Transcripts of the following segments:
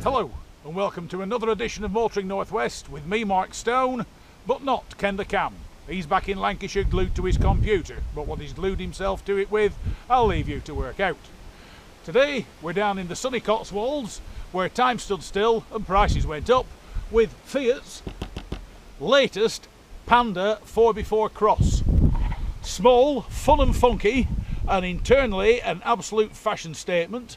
Hello and welcome to another edition of Motoring Northwest with me, Mark Stone, but not Ken the Cam. He's back in Lancashire glued to his computer, but what he's glued himself to it with, I'll leave you to work out. Today we're down in the sunny Cotswolds where time stood still and prices went up with Fiat's latest Panda 4x4 Cross. Small, fun and funky, and internally an absolute fashion statement.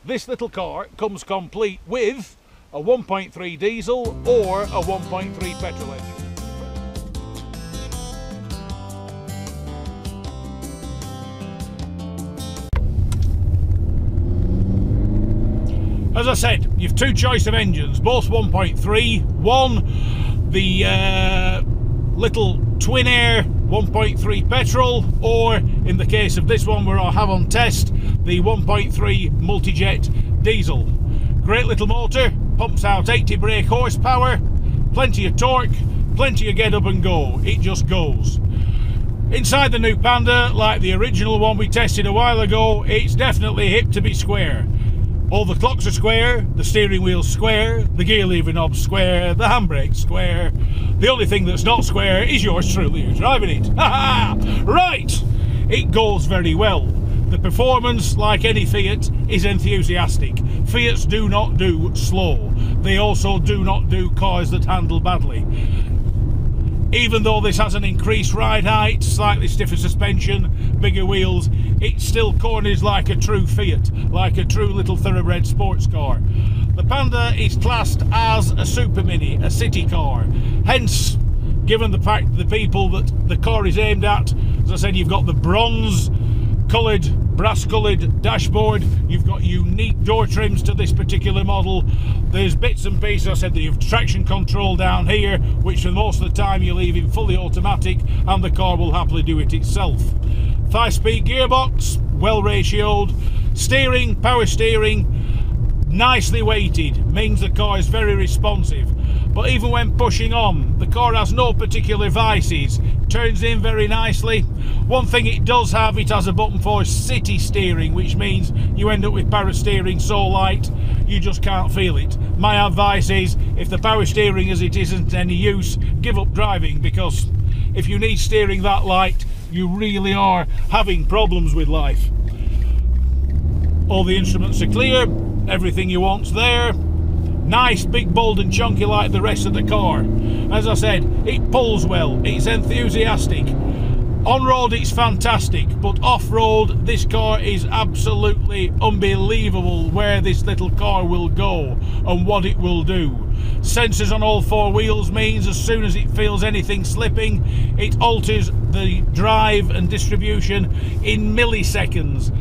This little car comes complete with a 1.3 diesel or a 1.3 petrol engine. As I said, you've two choice of engines, both 1.3. One, the little twin air 1.3 petrol, or in the case of this one where I have on test, the 1.3 multi-jet diesel. Great little motor, pumps out 80 brake horsepower, plenty of torque, plenty of get up and go. It just goes. Inside the new Panda, like the original one we tested a while ago, it's definitely hip to be square. All the clocks are square, the steering wheel's square, the gear lever knob's square, the handbrake's square. The only thing that's not square is yours truly who's driving it. Ha ha! Right! It goes very well. The performance, like any Fiat, is enthusiastic. Fiats do not do slow. They also do not do cars that handle badly. Even though this has an increased ride height, slightly stiffer suspension, bigger wheels, it still corners like a true Fiat, like a true little thoroughbred sports car. The Panda is classed as a super mini, a city car. Hence, given the fact that the people that the car is aimed at, as I said, you've got the bronze coloured, brass coloured dashboard, you've got unique door trims to this particular model, there's bits and pieces. I said that you've traction control down here, which for most of the time you leave in fully automatic and the car will happily do it itself. 5-speed gearbox, well ratioed, steering, power steering, nicely weighted, means the car is very responsive. But even when pushing on, the car has no particular vices, turns in very nicely. One thing it does have, it has a button for city steering, which means you end up with power steering so light you just can't feel it. My advice is, if the power steering as it isn't any use, give up driving, because if you need steering that light, you really are having problems with life. All the instruments are clear, everything you want's there. Nice, big, bold and chunky like the rest of the car. As I said, it pulls well, it's enthusiastic. On-road it's fantastic, but off-road this car is absolutely unbelievable where this little car will go and what it will do. Sensors on all four wheels means as soon as it feels anything slipping, it alters the drive and distribution in milliseconds.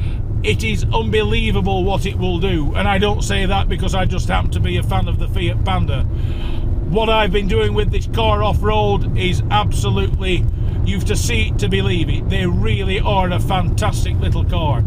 It is unbelievable what it will do, and I don't say that because I just happen to be a fan of the Fiat Panda. What I've been doing with this car off-road is absolutely, you've to see it to believe it. They really are a fantastic little car.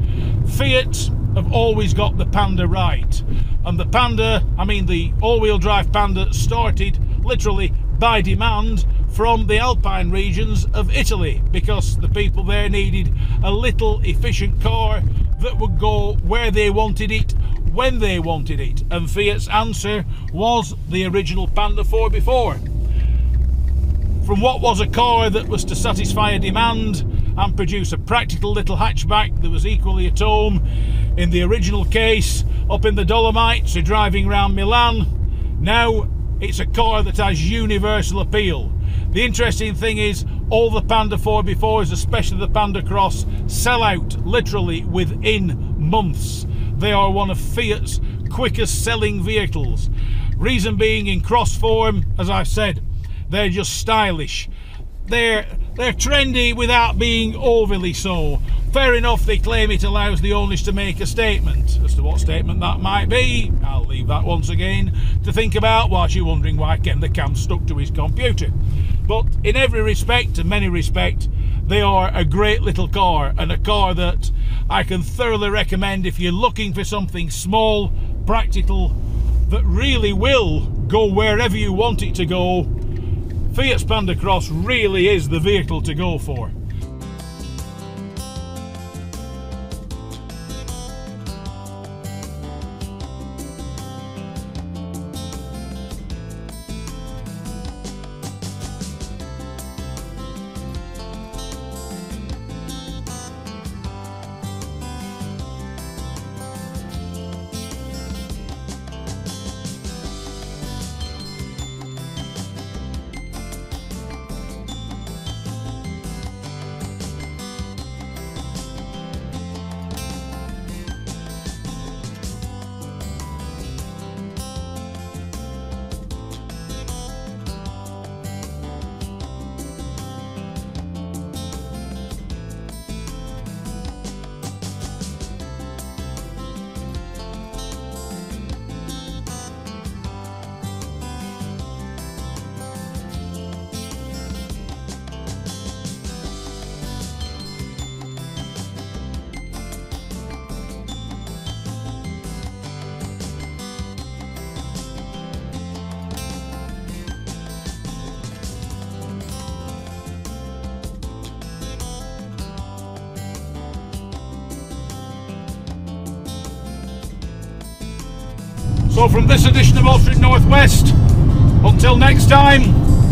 Fiat have always got the Panda right, and the Panda, I mean the all-wheel drive Panda, started literally by demand from the Alpine regions of Italy, because the people there needed a little efficient car that would go where they wanted it, when they wanted it, and Fiat's answer was the original Panda 4x4. From what was a car that was to satisfy a demand and produce a practical little hatchback that was equally at home in the original case up in the Dolomites or driving around Milan, now it's a car that has universal appeal. The interesting thing is, all the Panda 4x4s, especially the Panda Cross, sell out literally within months. They are one of Fiat's quickest selling vehicles. Reason being, in cross form, as I've said, they're just stylish. They're trendy without being overly so. Fair enough, they claim it allows the owners to make a statement. As to what statement that might be, I'll leave that once again to think about whilst you're wondering why Ken the Cam stuck to his computer. But in every respect, and many respects, they are a great little car, and a car that I can thoroughly recommend if you're looking for something small, practical, that really will go wherever you want it to go. Fiat's Panda Cross really is the vehicle to go for. So from this edition of Motoring Northwest, until next time,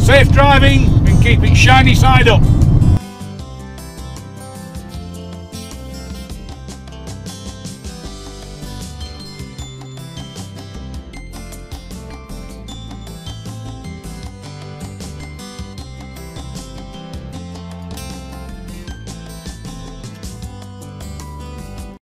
safe driving and keep it shiny side up.